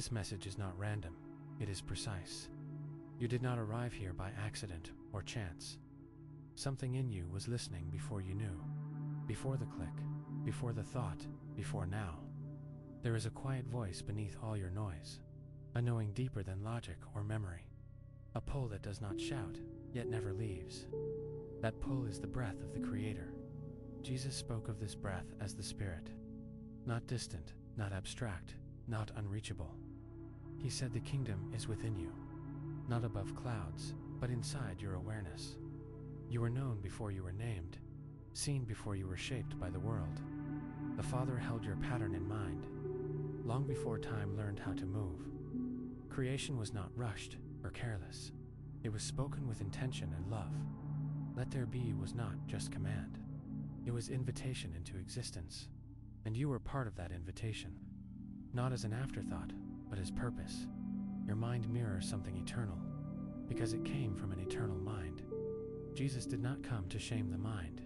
This message is not random, it is precise. You did not arrive here by accident or chance. Something in you was listening before you knew. Before the click, before the thought, before now. There is a quiet voice beneath all your noise. A knowing deeper than logic or memory. A pull that does not shout, yet never leaves. That pull is the breath of the Creator. Jesus spoke of this breath as the Spirit. Not distant, not abstract, not unreachable. He said the kingdom is within you. Not above clouds, but inside your awareness. You were known before you were named, seen before you were shaped by the world. The Father held your pattern in mind, long before time learned how to move. Creation was not rushed or careless. It was spoken with intention and love. Let there be was not just command. It was invitation into existence, and you were part of that invitation. Not as an afterthought, but as purpose. Your mind mirrors something eternal, because it came from an eternal mind. Jesus did not come to shame the mind.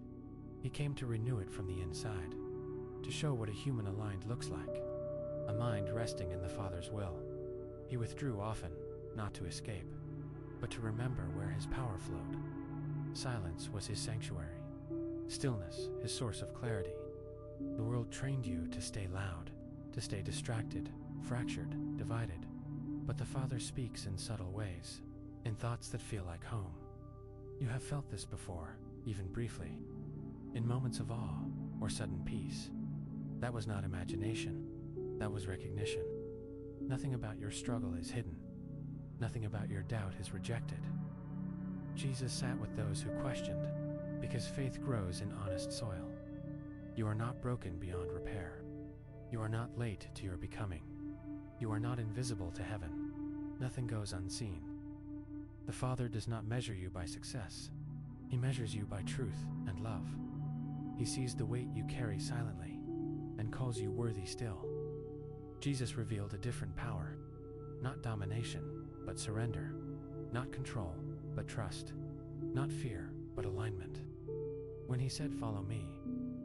He came to renew it from the inside, to show what a human aligned looks like, a mind resting in the Father's will. He withdrew often, not to escape, but to remember where his power flowed. Silence was his sanctuary, stillness his source of clarity. The world trained you to stay loud, to stay distracted, fractured, divided. But the Father speaks in subtle ways, in thoughts that feel like home. You have felt this before, even briefly, in moments of awe or sudden peace. That was not imagination, that was recognition. Nothing about your struggle is hidden. Nothing about your doubt is rejected. Jesus sat with those who questioned, because faith grows in honest soil. You are not broken beyond repair. You are not late to your becoming. You are not invisible to heaven. Nothing goes unseen. The Father does not measure you by success. He measures you by truth and love. He sees the weight you carry silently and calls you worthy still. Jesus revealed a different power. Not domination, but surrender. Not control, but trust. Not fear, but alignment. When he said, "Follow me,"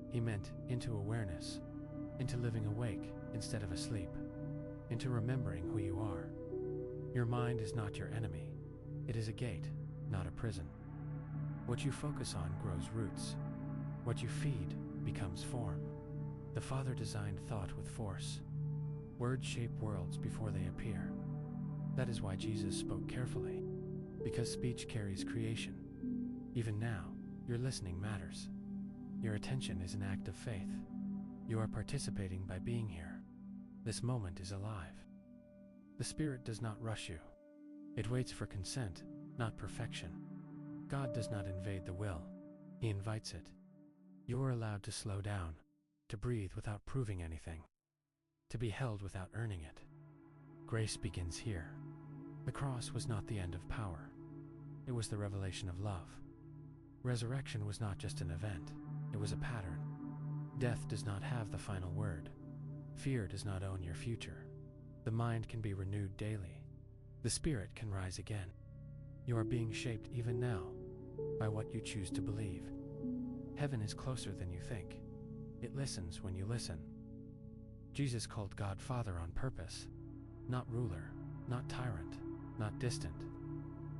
he meant into awareness, into living awake instead of asleep, into remembering who you are. Your mind is not your enemy. It is a gate, not a prison. What you focus on grows roots. What you feed becomes form. The Father designed thought with force. Words shape worlds before they appear. That is why Jesus spoke carefully, because speech carries creation. Even now, your listening matters. Your attention is an act of faith. You are participating by being here. This moment is alive. The Spirit does not rush you. It waits for consent, not perfection. God does not invade the will. He invites it. You are allowed to slow down, to breathe without proving anything, to be held without earning it. Grace begins here. The cross was not the end of power. It was the revelation of love. Resurrection was not just an event. It was a pattern. Death does not have the final word. Fear does not own your future. The mind can be renewed daily. The Spirit can rise again. You are being shaped even now by what you choose to believe. Heaven is closer than you think. It listens when you listen. Jesus called God Father on purpose. Not ruler, not tyrant, not distant.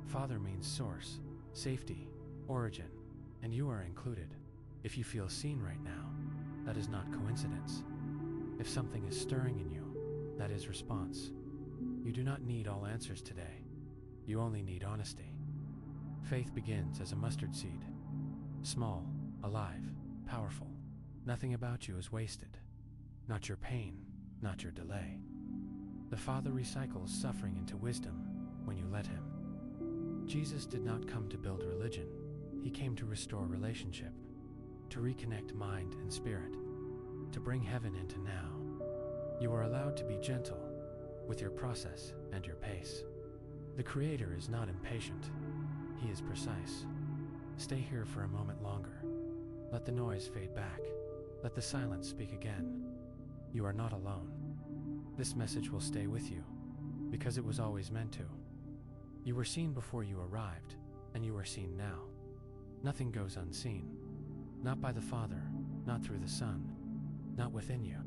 Father means source, safety, origin, and you are included. If you feel seen right now, that is not coincidence. If something is stirring in you, that is response. You do not need all answers today. You only need honesty. Faith begins as a mustard seed. Small, alive, powerful. Nothing about you is wasted. Not your pain, not your delay. The Father recycles suffering into wisdom when you let him. Jesus did not come to build religion. He came to restore relationship, to reconnect mind and spirit, to bring heaven into now. You are allowed to be gentle with your process and your pace. The Creator is not impatient. He is precise. Stay here for a moment longer. Let the noise fade back. Let the silence speak again. You are not alone. This message will stay with you, because it was always meant to. You were seen before you arrived, and you are seen now. Nothing goes unseen. Not by the Father, not through the Son, not within you.